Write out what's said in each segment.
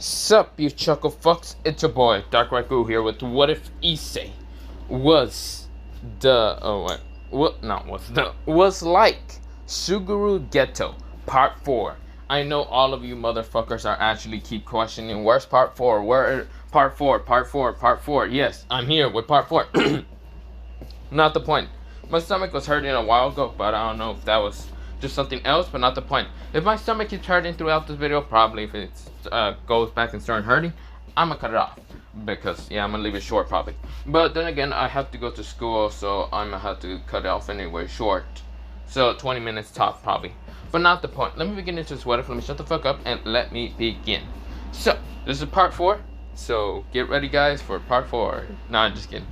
Sup, you chuckle fucks? It's your boy, Dark Raku here with What If Issei was was like Suguru Geto, Part 4. I know all of you motherfuckers are actually keep questioning, where's Part 4? Where Part 4, Part 4, Part 4? Yes, I'm here with Part 4. Not the point. My stomach was hurting a while ago, but I don't know if that was just something else, but not the point. If my stomach keeps hurting throughout this video, probably if it goes back and starts hurting, I'm gonna cut it off. Because, yeah, I'm gonna leave it short probably. But then again, I have to go to school, so I'm gonna have to cut it off anyway, short. So, 20 minutes top probably. But not the point. Let me begin into this what if. Let me shut the fuck up and let me begin. So, this is part 4. So, get ready guys for part 4. No, I'm just kidding.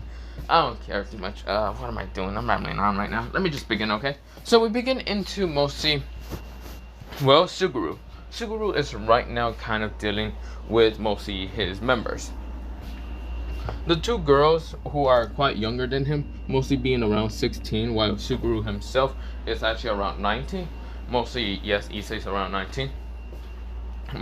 I don't care too much. What am I doing? I'm rambling on right now. Let me just begin, okay? So we begin into mostly, well, Suguru. Suguru is right now kind of dealing with mostly his members. The two girls who are quite younger than him, mostly being around 16, while Suguru himself is actually around 19. Mostly, yes, Issei is around 19.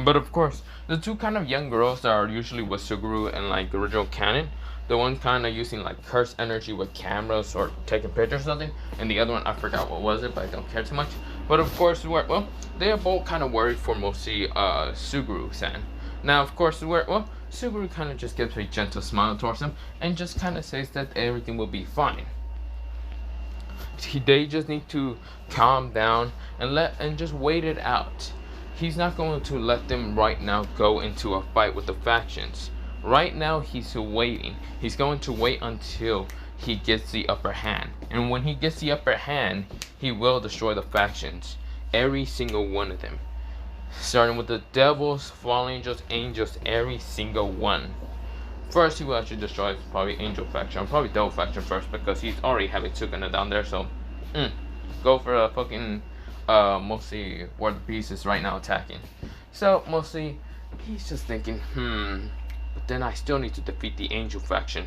But of course, the two kind of young girls that are usually with Suguru and like the original canon, the one kind of using like curse energy with cameras or taking pictures or something, and the other one I forgot what was it, but I don't care too much. But of course, they are both kind of worried for mostly Suguru-san. Now of course, Suguru kind of just gives a gentle smile towards him and just kind of says that everything will be fine. They just need to calm down and just wait it out. He's not going to let them right now go into a fight with the factions. Right now, he's waiting. He's going to wait until he gets the upper hand. And when he gets the upper hand, he will destroy the factions. Every single one of them. Starting with the devils, fallen angels, every single one. First, he will actually destroy probably angel faction. Probably devil faction first because he's already having Sukuna down there. So, go for a fucking, mostly where the beast is right now attacking. So, mostly, he's just thinking, But then I still need to defeat the angel faction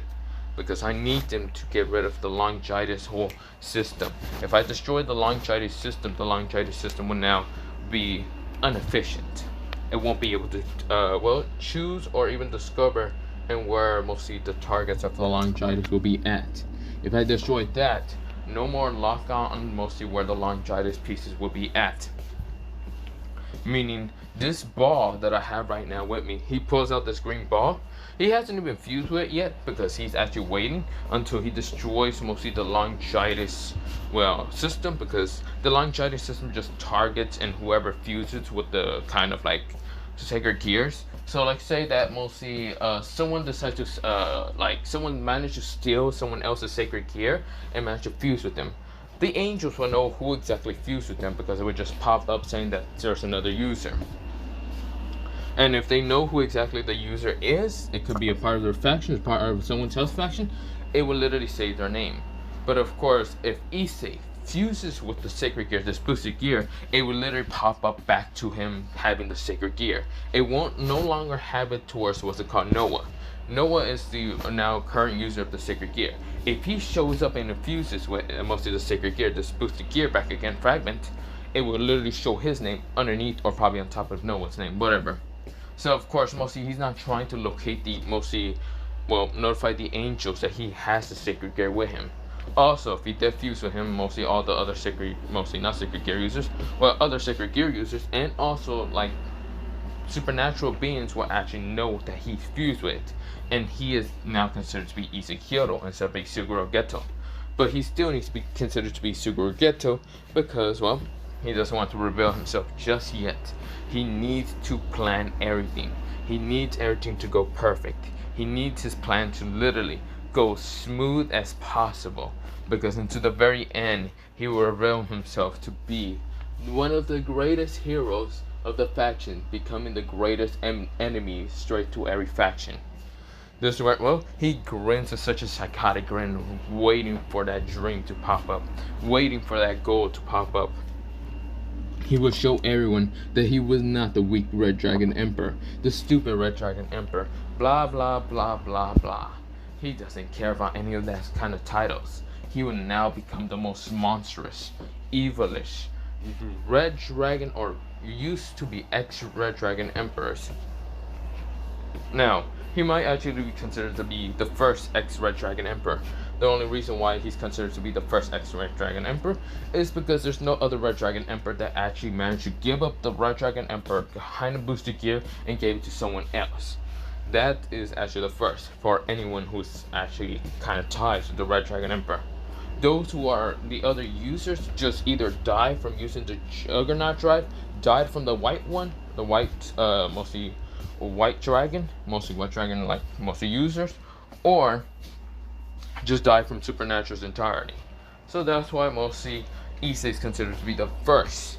because I need them to get rid of the Longitis whole system. If I destroy the Longitis system will now be inefficient. It won't be able to choose or even discover and where mostly the targets of the Longitis will be at. If I destroy that, no more lockout on mostly where the Longitis pieces will be at. Meaning this ball that I have right now with me, he pulls out this green ball. He hasn't even fused with it yet because he's actually waiting until he destroys mostly the Longitis system, because the Longitis system just targets and whoever fuses with the kind of like sacred gears. So like say that mostly someone decides to someone managed to steal someone else's sacred gear and managed to fuse with them. The angels will know who exactly fused with them because it would just pop up saying that there's another user. And if they know who exactly the user is, it could be a part of their faction, a part of someone else's faction, it will literally say their name. But of course, if Issei fuses with the sacred gear, this boosted gear, it will literally pop up back to him having the sacred gear. It won't no longer have it towards what's it called Noah. Noah is the now current user of the sacred gear. If he shows up and infuses with mostly the sacred gear, this boosted gear back again fragment, it will literally show his name underneath or probably on top of Noah's name, whatever. So of course, mostly he's not trying to locate notify the angels that he has the sacred gear with him. Also, if he did fuse with him, mostly all the other not sacred gear users, other sacred gear users, and also like supernatural beings will actually know that he's fused with it, and he is now considered to be Issei instead of a Suguru Geto. But he still needs to be considered to be Suguru Geto because, he doesn't want to reveal himself just yet. He needs to plan everything. He needs everything to go perfect. He needs his plan to literally go smooth as possible, because into the very end, he will reveal himself to be one of the greatest heroes of the faction, becoming the greatest enemy straight to every faction. This is where, he grins with such a psychotic grin, waiting for that dream to pop up, waiting for that goal to pop up. He will show everyone that he was not the weak Red Dragon Emperor, the stupid Red Dragon Emperor, blah blah blah blah blah. He doesn't care about any of that kind of titles. He will now become the most monstrous, evilish Red Dragon, or used to be ex-Red Dragon Emperors. Now, he might actually be considered to be the first ex-Red Dragon Emperor. The only reason why he's considered to be the first ex-Red Dragon Emperor is because there's no other Red Dragon Emperor that actually managed to give up the Red Dragon Emperor kind of boosted gear and gave it to someone else. That is actually the first for anyone who's actually kind of tied to the Red Dragon Emperor. Those who are the other users just either die from using the Juggernaut Drive, died from the white one, the white, mostly white dragon, mostly white dragon like mostly users, or just die from Supernatural's entirety. So that's why mostly Issei is considered to be the first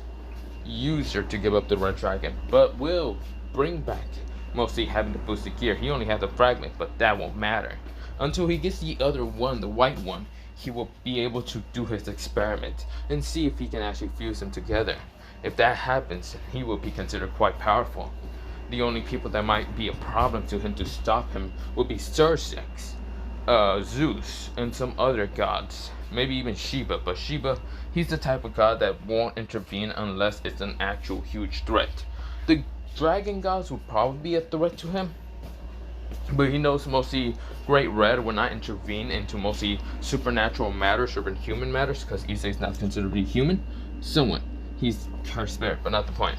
user to give up the Red Dragon, but will bring back mostly having the boosted gear. He only has the fragment, but that won't matter. Until he gets the other one, the white one, he will be able to do his experiment and see if he can actually fuse them together. If that happens, he will be considered quite powerful. The only people that might be a problem to him to stop him would be Circex, Zeus, and some other gods. Maybe even Shiva, but Shiva, he's the type of god that won't intervene unless it's an actual huge threat. The dragon gods will probably be a threat to him, but he knows mostly Great Red will not intervene into mostly supernatural matters or even human matters, because Issei is not considered to be human. Somewhat. He's cursed spirit, but not the point.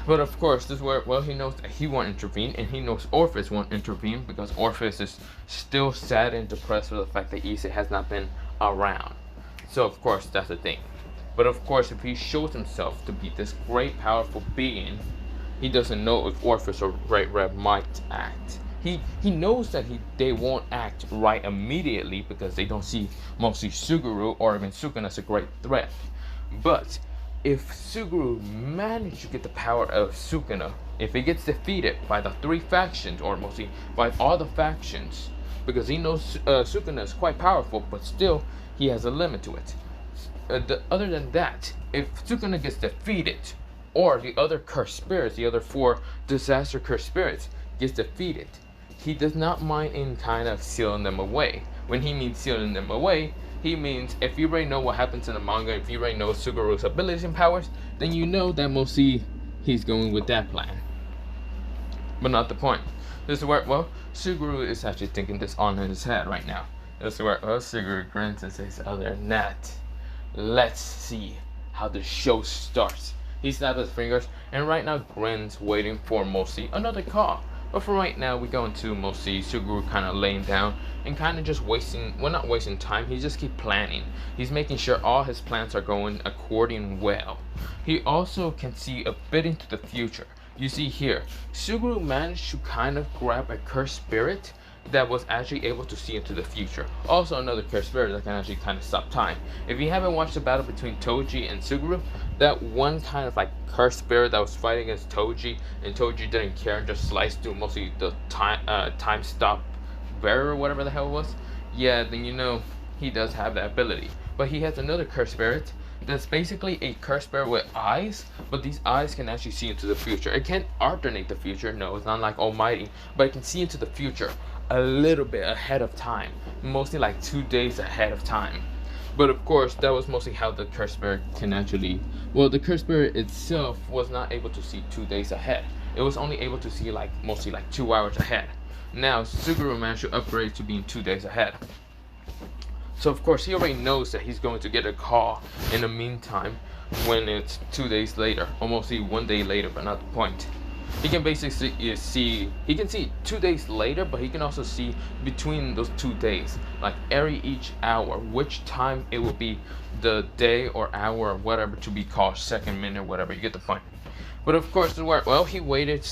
But of course, this is where, well, he knows that he won't intervene, and he knows Orpheus won't intervene because Orpheus is still sad and depressed with the fact that Issei has not been around. So of course, that's the thing. But of course, if he shows himself to be this great, powerful being, he doesn't know if Orpheus or Great Red might act. He knows that they won't act right immediately because they don't see mostly Suguru or even Sukuna as a great threat. But if Suguru manages to get the power of Sukuna, if he gets defeated by the three factions, or mostly by all the factions, because he knows Sukuna is quite powerful, but still he has a limit to it. Other than that, if Sukuna gets defeated, or the other cursed spirits, the other 4 disaster cursed spirits gets defeated, he does not mind in kind of sealing them away. When he means sealing them away, he means if you already know what happens in the manga, if you already know Suguru's abilities and powers, then you know that mostly he's going with that plan. But not the point. This is where, well, Suguru is actually thinking this on his head right now. This is where, well, Suguru grins and says, other than that, let's see how the show starts. He snaps his fingers and right now grins, waiting for mostly another call. But for right now, we go into mostly Suguru kind of laying down and kind of just wasting, well, not wasting time, he just keep planning. He's making sure all his plans are going according well. He also can see a bit into the future. You see here, Suguru managed to kind of grab a cursed spirit that was actually able to see into the future. Also another cursed spirit that can actually kind of stop time. If you haven't watched the battle between Toji and Suguru, that one kind of like cursed spirit that was fighting against Toji, and Toji didn't care and just sliced through mostly the time stop barrier or whatever the hell it was, yeah, then you know he does have that ability. But he has another cursed spirit that's basically a cursed spirit with eyes, but these eyes can actually see into the future. It can't alternate the future, no, it's not like Almighty, but it can see into the future a little bit ahead of time, mostly like 2 days ahead of time. But of course, that was mostly how the cursed spirit can actually, well, the cursed spirit itself was not able to see 2 days ahead. It was only able to see like mostly like 2 hours ahead. Now Suguru managed to upgrade to being 2 days ahead. So of course he already knows that he's going to get a call in the meantime when it's 2 days later, or mostly 1 day later, but not the point. He can basically see, he can see 2 days later, but he can also see between those 2 days, like each hour, which time it will be the day or hour or whatever to be called, second, minute, whatever, you get the point. But of course, well, he waited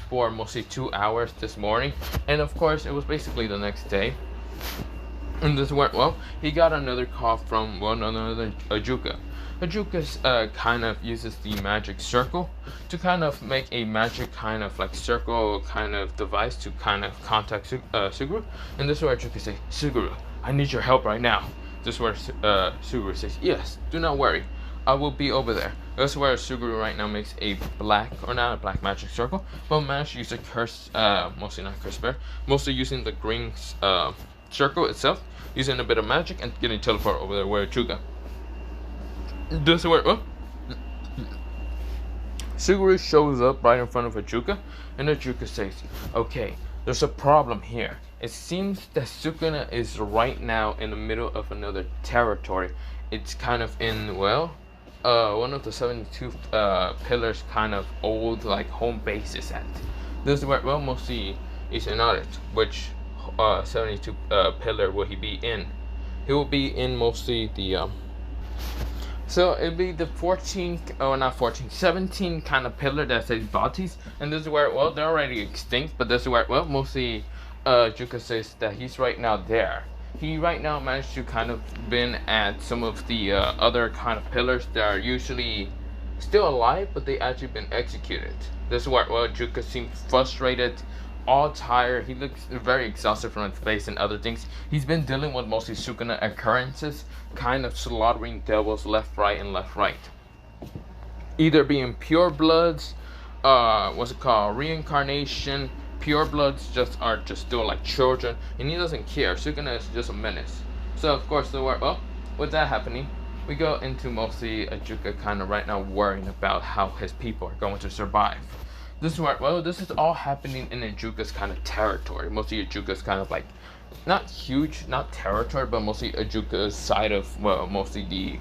for mostly 2 hours this morning, and of course it was basically the next day. And this went well. He got another call from, well, another Ajuka. Ajuka kind of uses the magic circle to kind of make a magic kind of like circle kind of device to kind of contact Suguru. And this is where Ajuka says, Suguru, I need your help right now. This is where Suguru says, yes, do not worry, I will be over there. This is where Suguru right now makes a black, or not a black magic circle, but managed to use a curse, mostly not curse bear, mostly using the green circle itself, using a bit of magic and getting teleported over there where Ajuka. This is where, Suguru shows up right in front of Ajuka, and Ajuka says, okay, there's a problem here. It seems that Sukuna is right now in the middle of another territory. It's kind of in, well, one of the 72 pillars kind of old like home bases at. This is where, well, mostly is in it. Which 72 pillar will he be in? He will be in mostly the so it'll be the 14th, oh not 14, 17 kind of pillar that says Batis, and this is where, well, they're already extinct, but this is where, well, mostly Juka says that he's right now there. He right now managed to kind of been at some of the other kind of pillars that are usually still alive, but they actually been executed. This is where, well, Juka seems frustrated, all tired. He looks very exhausted from his face and other things. He's been dealing with mostly Sukuna occurrences, kind of slaughtering devils left, right, and left, right. Either being pure bloods, what's it called, reincarnation. Pure bloods are just still like children, and he doesn't care. Sukuna is just a menace. So of course, well, with that happening, we go into mostly Ajuka kind of right now worrying about how his people are going to survive. This is where, well, this is all happening in Ajuka's kind of territory. Mostly Ajuka's kind of like, not huge, not territory, but mostly Ajuka's side of, well, mostly the,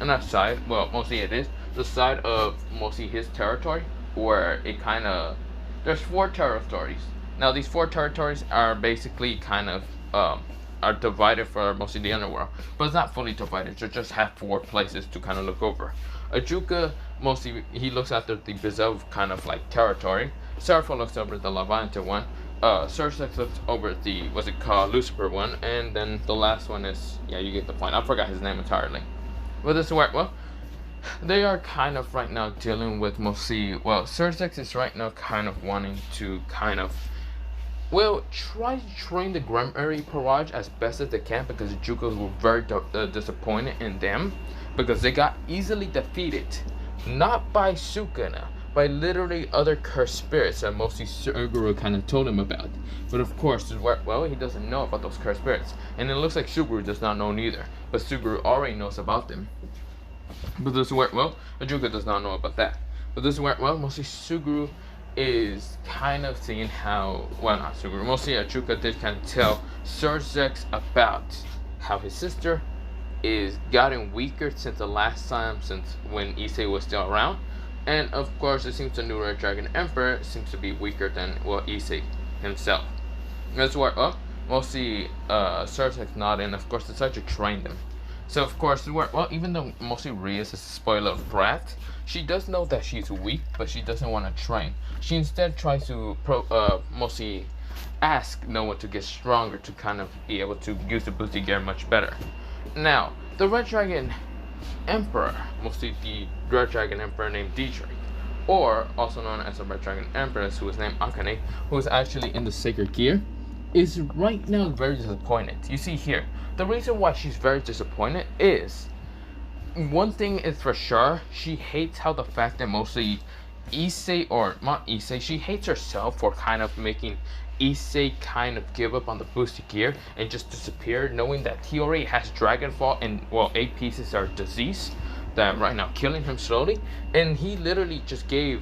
not side, well, mostly it is, the side of mostly his territory, where it kind of, there's 4 territories. Now these 4 territories are basically kind of, are divided for mostly the underworld, but it's not fully divided. You just have 4 places to kind of look over. Ajuka mostly he looks after the Bezev kind of like territory. Serapho looks over the Levante one. Sursex looks over the, what's it called, Lucifer one, and then the last one is, yeah, you get the point. I forgot his name entirely. But this is where, well, they are kind of right now dealing with mostly, well, Sursex is right now kind of wanting to kind of, well, try to train the Grammary Parage as best as they can, because the Jukas were very disappointed in them, because they got easily defeated, not by Sukuna, by literally other cursed spirits that mostly Suguru kind of told him about. But of course, well, he doesn't know about those cursed spirits, and it looks like Suguru does not know neither, but Suguru already knows about them. But this is where, well, Ajuka does not know about that. But this is where, well, mostly Suguru is kind of seeing how, well, not Suguru, mostly Ajuka did kind of tell Sursex about how his sister is gotten weaker since the last time, since when Issei was still around. And of course, it seems the new Red Dragon Emperor seems to be weaker than, well, Issei himself. That's where, well, mostly Sursex not in, of course, decided to train them. So of course, well, even though mostly Ria is a spoiler brat, she does know that she's weak, but she doesn't want to train. She instead tries to mostly ask Noah to get stronger to kind of be able to use the boosted gear much better. Now, the Red Dragon Emperor, mostly the Red Dragon Emperor named Dietrich, or also known as the Red Dragon Empress, who is named Akane, who is actually in the Sacred Gear, is right now very disappointed. You see here, the reason why she's very disappointed is, one thing is for sure, she hates how the fact that mostly Issei, or not Issei, she hates herself for kind of making Issei kind of give up on the boosted gear and just disappear, knowing that he already has Dragonfall and, well, 8 pieces are diseased that right now killing him slowly, and he literally just gave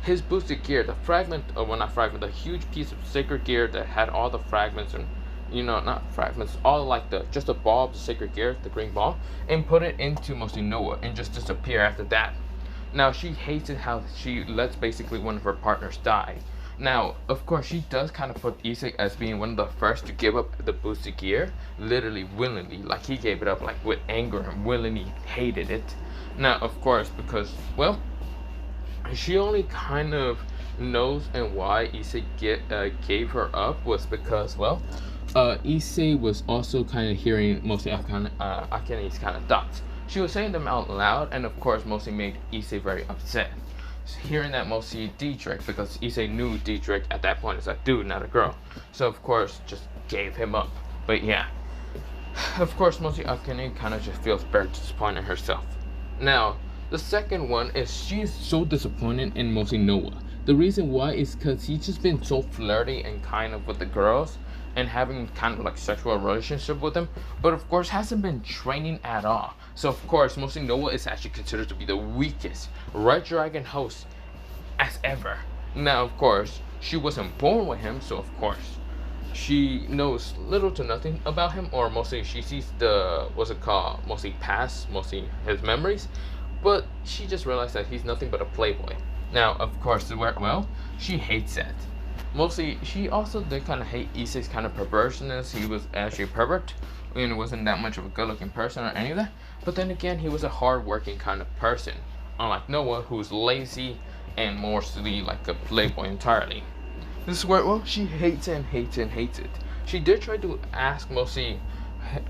his boosted gear, the fragment, or well, not fragment, the huge piece of sacred gear that had all the fragments, and, you know, not fragments, all like the, just a ball of the sacred gear, the green ball, and put it into mostly Noah and just disappear after that. Now, she hates it how she lets basically one of her partners die. Now, of course, she does kind of put Issei as being one of the first to give up the boosted gear, literally willingly, like he gave it up like with anger and willingly hated it. Now, of course, because, well, she only kind of knows and why Issei gave her up was because, well, Issei was also kind of hearing mostly Akane's kind of thoughts. She was saying them out loud, and of course mostly made Issei very upset. Hearing that mostly Dietrich, because Issei knew Dietrich at that point as a dude, not a girl. So of course just gave him up. But yeah, of course mostly Akane kind of just feels very disappointed herself. Now, the second one is she's so disappointed in mostly Noah. The reason why is because he's just been so flirty and kind of with the girls and having kind of like sexual relationship with them, but of course hasn't been training at all. So of course mostly Noah is actually considered to be the weakest Red Dragon host as ever. Now, of course, she wasn't born with him, so of course, she knows little to nothing about him, or mostly she sees the, what's it called, mostly past, mostly his memories, but she just realized that he's nothing but a playboy. Now, of course, well, she hates that. Mostly, she also did kind of hate Issei's kind of perverseness. He was actually a pervert, and wasn't that much of a good-looking person or any of that. But then again, he was a hard-working kind of person, unlike Noah, who's lazy and mostly like a playboy entirely. This is where, well, she hates it and hates it and hates it. She did try to ask mostly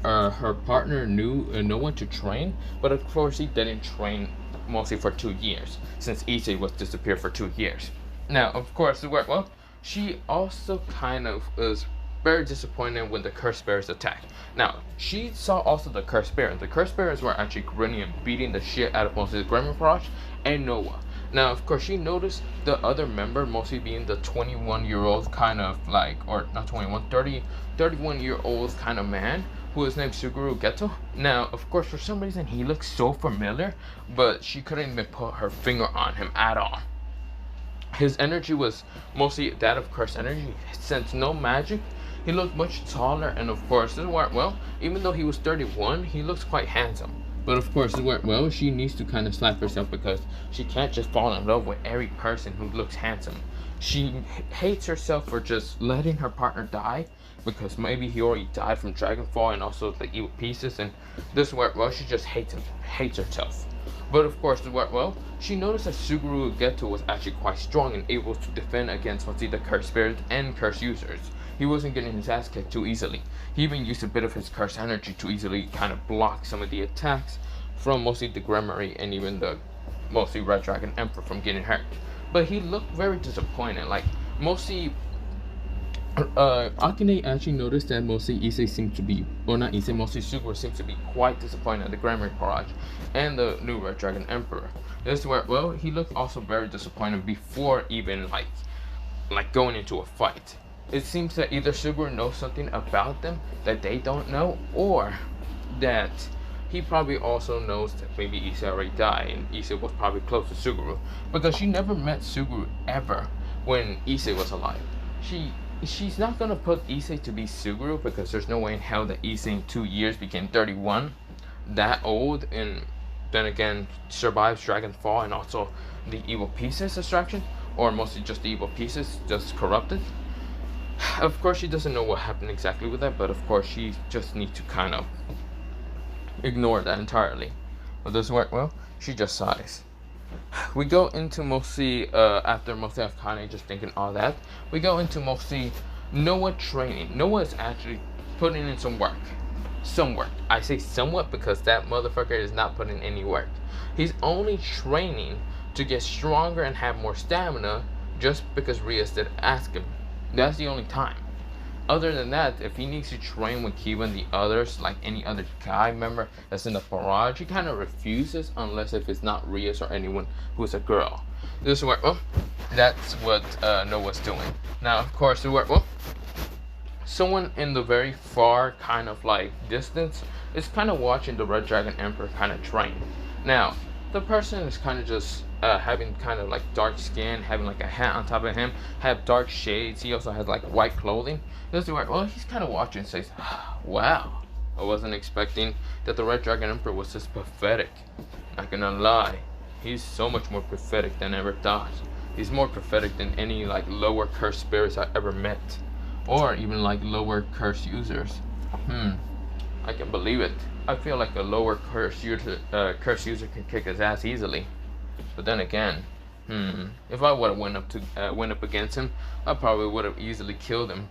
her partner Noah to train, but of course he didn't train mostly for 2 years, since Issei was disappeared for 2 years. Now, of course, well, she also kind of was very disappointed when the cursed bears attacked. Now, she saw also the cursed bears. The cursed bears were actually grinning and beating the shit out of mostly the Gremlin Barrage and Noah. Now, of course, she noticed the other member mostly being the 21-year-old kind of like, or not 21, 31-year-old kind of man who is named Suguru Geto. Now, of course, for some reason, he looks so familiar, but she couldn't even put her finger on him at all. His energy was mostly that of cursed energy. Since no magic, he looked much taller, and of course, this worked well. Even though he was 31, he looks quite handsome. But of course, well, she needs to kind of slap herself because she can't just fall in love with every person who looks handsome. She hates herself for just letting her partner die because maybe he already died from Dragonfall and also the evil pieces. And this worked well. She just hates herself. But of course, well, she noticed that Suguru Geto was actually quite strong and able to defend against mostly the cursed spirits and cursed users. He wasn't getting his ass kicked too easily. He even used a bit of his cursed energy to easily kind of block some of the attacks from mostly the Gremory and even the mostly Red Dragon Emperor from getting hurt. But he looked very disappointed. Like, mostly Akane actually noticed that mostly Issei seemed to be, or not Issei, mostly Suguru seems to be quite disappointed at the Gremory Barrage and the new Red Dragon Emperor. This is where, well, he looked also very disappointed before even like going into a fight. It seems that either Suguru knows something about them that they don't know, or that he probably also knows that maybe Issei already died and Issei was probably close to Suguru, because she never met Suguru ever when Issei was alive. She's not gonna put Issei to be Suguru because there's no way in hell that Issei in 2 years became 31, that old, and then again survives Dragonfall and also the evil pieces distraction, or mostly just the evil pieces just corrupted. Of course, she doesn't know what happened exactly with that, but of course, she just needs to kind of ignore that entirely. But does it work well? She just sighs. We go into mostly, after mostly Akane just thinking all that, we go into mostly Noah training. Noah is actually putting in some work. Some work. I say somewhat because that motherfucker is not putting any work. He's only training to get stronger and have more stamina just because Rias did ask him. That's the only time. Other than that, if he needs to train with Kiba and the others, like any other guy member that's in the barrage, he kind of refuses unless if it's not Rias or anyone who's a girl. This is where, well, that's what Noah's doing. Now, of course, well, someone in the very far kind of like distance is kind of watching the Red Dragon Emperor kind of train. Now, the person is kind of just having kind of like dark skin, having like a hat on top of him, have dark shades. He also has like white clothing. This is where, well, he's kind of watching and says, wow, I wasn't expecting that the Red Dragon Emperor was this pathetic. Not gonna lie, he's so much more pathetic than I ever thought. He's more pathetic than any like lower cursed spirits I ever met, or even like lower cursed users. I can believe it. I feel like a lower cursed user can kick his ass easily. But then again, if I would have went up against him, I probably would have easily killed him.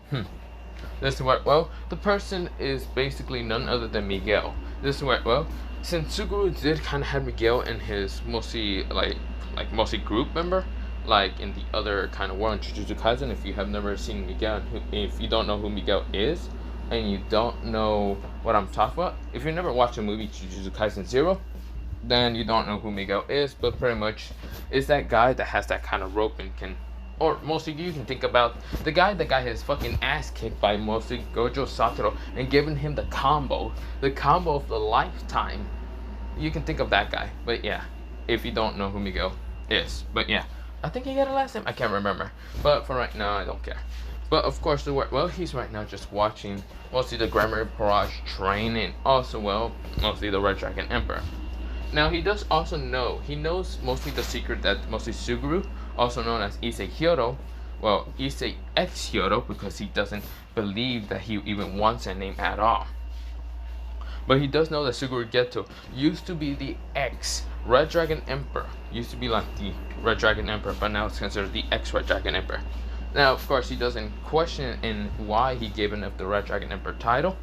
This is what, well, the person is basically none other than Miguel. This is what, well, since Suguru did kind of have Miguel in his mostly like mostly group member, like in the other kind of war in Jujutsu Kaisen. If you have never seen Miguel, if you don't know who Miguel is, and you don't know what I'm talking about, if you never watched the movie Jujutsu Kaisen 0, then you don't know who Miguel is. But pretty much is that guy that has that kind of rope and can, or mostly you can think about the guy that got his fucking ass kicked by mostly Gojo Satoru and giving him the combo of the lifetime. You can think of that guy. But yeah, if you don't know who Miguel is. But yeah, I think he got a last name. I can't remember. But for right now, I don't care. But of course, well, he's right now just watching mostly the Grammar Barrage train and also, well, mostly the Red Dragon Emperor. Now, he does also know, he knows mostly the secret that mostly Suguru, also known as Issei Hyodo, well, Issei X Hyodo, because he doesn't believe that he even wants that name at all. But he does know that Suguru Geto used to be the X Red Dragon Emperor. Used to be like the Red Dragon Emperor, but now it's considered the X Red Dragon Emperor. Now, of course, he doesn't question in why he gave him the Red Dragon Emperor title,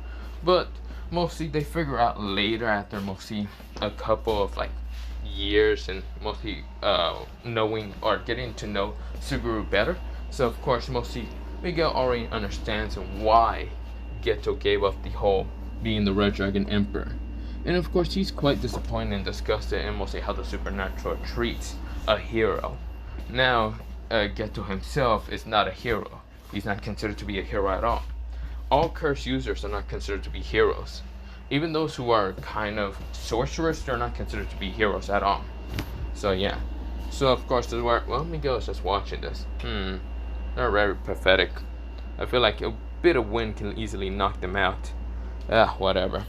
but mostly they figure out later after mostly a couple of like years and mostly knowing or getting to know Suguru better. So of course, mostly Miguel already understands why Geto gave up the whole being the Red Dragon Emperor. And of course, he's quite disappointed and disgusted in mostly how the supernatural treats a hero. Now, Geto himself is not a hero. He's not considered to be a hero at all. All curse users are not considered to be heroes. Even those who are kind of sorcerers, they're not considered to be heroes at all. So yeah. So of course, this is where, well, Miguel is just watching this. They're very pathetic. I feel like a bit of wind can easily knock them out. Whatever.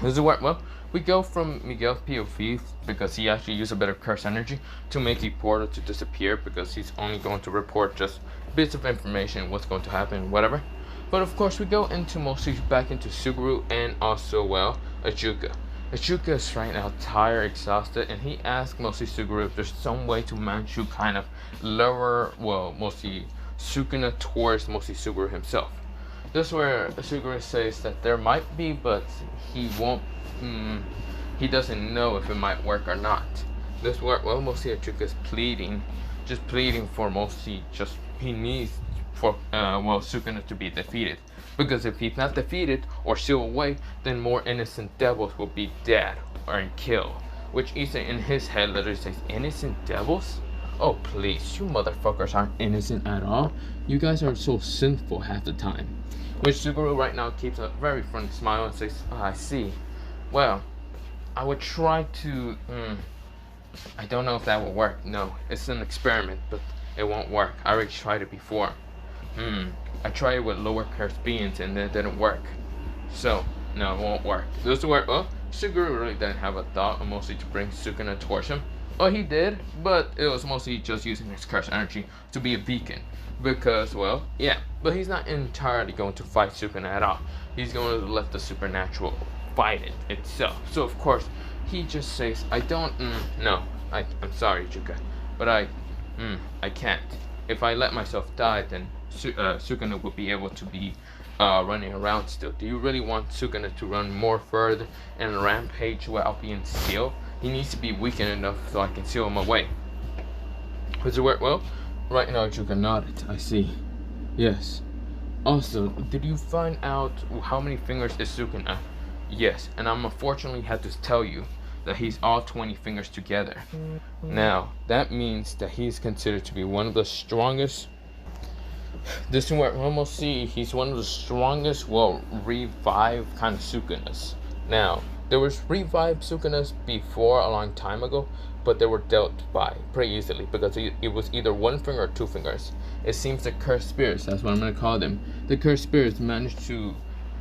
This is where, well, we go from Miguel's POV because he actually used a bit of curse energy to make a portal to disappear because he's only going to report just bits of information, what's going to happen, whatever. But of course, we go into mostly back into Suguru and also, well, Ajuka. Ajuka is right now tired, exhausted, and he asks mostly Suguru if there's some way to manage to kind of lower, well, mostly Sukuna towards mostly Suguru himself. This is where Suguru says that there might be, but he won't, he doesn't know if it might work or not. This is where, well, mostly Ajuka is pleading, just pleading for mostly just, he needs for, well, Sukuna to be defeated. Because if he's not defeated or sealed away, then more innocent devils will be dead or killed. Which Issei in his head literally says, innocent devils? Oh please, you motherfuckers aren't innocent at all. You guys are so sinful half the time. Which Suguru right now keeps a very friendly smile and says, oh, I see. Well, I would try to, I don't know if that will work. No, it's an experiment, but it won't work. I already tried it before. I tried it with lower curse beings and it didn't work. So, no, it won't work. This is where, well, Suguru really didn't have a thought mostly to bring Sukuna towards him. Well, he did, but it was mostly just using his curse energy to be a beacon. Because, well, yeah, but he's not entirely going to fight Sukuna at all. He's going to let the supernatural fight it itself. So, of course, he just says, I don't, no, I'm sorry, Juka, but I can't. If I let myself die, then Sukuna will be able to be running around still. Do you really want Sukuna to run more further and rampage without being sealed? He needs to be weakened enough so I can seal him away. Does it work? Well, right now Juka nodded. I see. Yes. Also, did you find out how many fingers is Sukuna? Yes, and I'm unfortunately had to tell you that he's all 20 fingers together. Now, that means that he's considered to be one of the strongest. This is where we almost see he's one of the strongest, well, revived kind of Sukunas. Now, there was revived Sukunas before a long time ago, but they were dealt by pretty easily because it was either one finger or two fingers. It seems the cursed spirits, that's what I'm going to call them, the cursed spirits managed to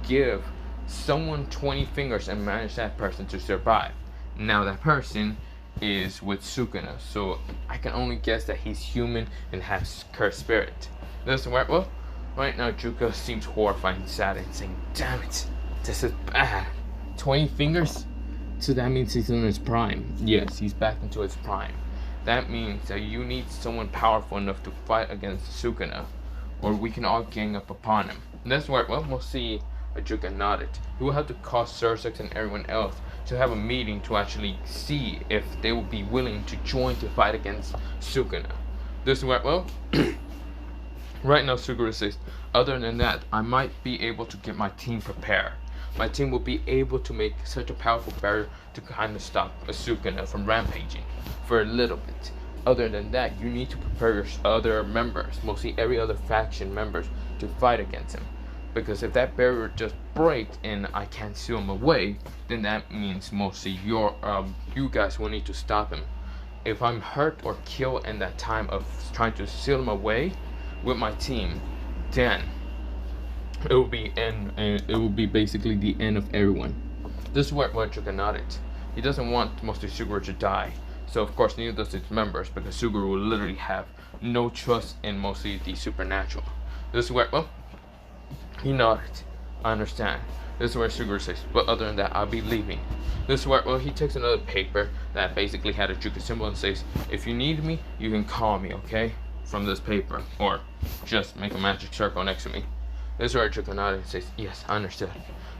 give someone 20 fingers and manage that person to survive. Now that person is with Sukuna, so I can only guess that he's human and has cursed spirit. This is where, well, right now Juka seems horrified and sad and saying, damn it, this is bad. 20 fingers? So that means he's in his prime. Yes, he's back into his prime. That means that you need someone powerful enough to fight against Sukuna, or we can all gang up upon him. And that's where, well, we'll see Ajuka nodded. He will have to call Sursex and everyone else to have a meeting to actually see if they will be willing to join to fight against Sukuna. This is where, well, right now Suguru says, other than that, I might be able to get my team prepared. My team will be able to make such a powerful barrier to kind of stop Sukuna from rampaging for a little bit. Other than that, you need to prepare your other members, mostly every other faction members, to fight against him. Because if that barrier just breaks and I can't seal him away, then that means mostly you guys will need to stop him. if I'm hurt or killed in that time of trying to seal him away with my team, then it will be basically the end of everyone. This is where Chuka nodded. He doesn't want mostly Suguru to die. So of course neither does its members, because Suguru will literally have no trust in mostly the supernatural. This is where, well, he nodded. I understand. This is where Suguru says, but other than that, I'll be leaving. This is where, well, he takes another paper that basically had a Juka symbol and says, if you need me, you can call me, okay? From this paper. Or just make a magic circle next to me. This is where Juka nodded and says, yes, I understood.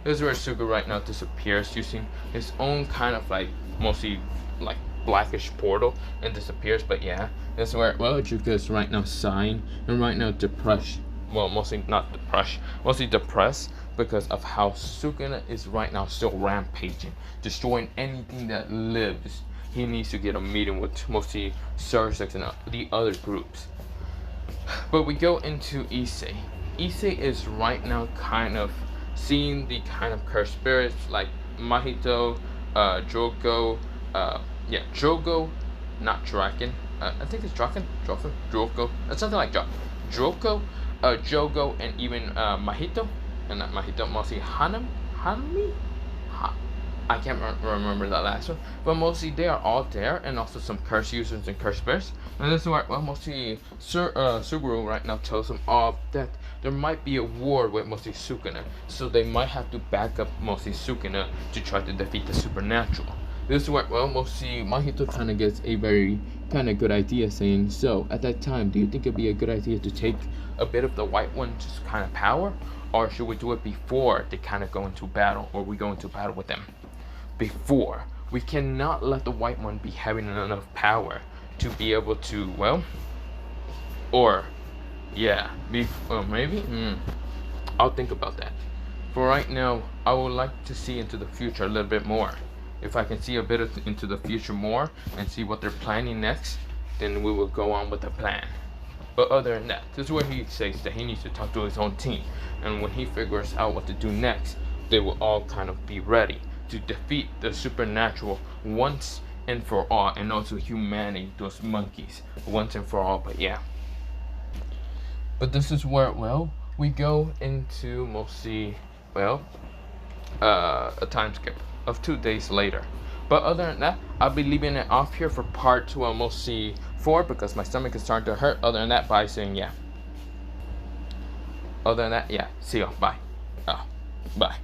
This is where Suguru right now disappears using his own kind of like, mostly like blackish portal and disappears, but yeah. This is where, well, Juka is right now sighing and right now depressed. Well, mostly not depressed, mostly depressed because of how Sukuna is right now still rampaging, destroying anything that lives. He needs to get a meeting with mostly Sursex and the other groups. But we go into Issei. Issei is right now kind of seeing the kind of cursed spirits like Mahito, Drogo, Drogo, not Draken. I think it's Draken, Drogo. It's something like Drogo, Jogo, and even Mahito, and not Mahito, mostly Hanami. I can't remember that last one, but mostly they are all there, and also some curse users and curse bears. And this is where, well, mostly Suguru right now tells them all that there might be a war with mostly Sukuna, so they might have to back up mostly Sukuna to try to defeat the supernatural. This is where, well, mostly Mahito kind of gets a very kind of good idea, saying, so at that time, do you think it'd be a good idea to take a bit of the White One's kind of power, or should we do it before they kind of go into battle, or we go into battle with them? Before. We cannot let the White One be having enough power to be able to, well, or yeah, maybe I'll think about that. For right now, I would like to see into the future a little bit more. If I can see a bit into the future more and see what they're planning next, then we will go on with the plan. But other than that, this is where he says that he needs to talk to his own team, and when he figures out what to do next, they will all kind of be ready to defeat the supernatural once and for all, and also humanity, those monkeys, once and for all. But yeah, but this is where, well, we go into mostly, well, a time skip of 2 days later. But other than that, I'll be leaving it off here for part mostly 4, because my stomach is starting to hurt. Other than that, bye, saying yeah. Other than that, yeah, see you, bye. Bye.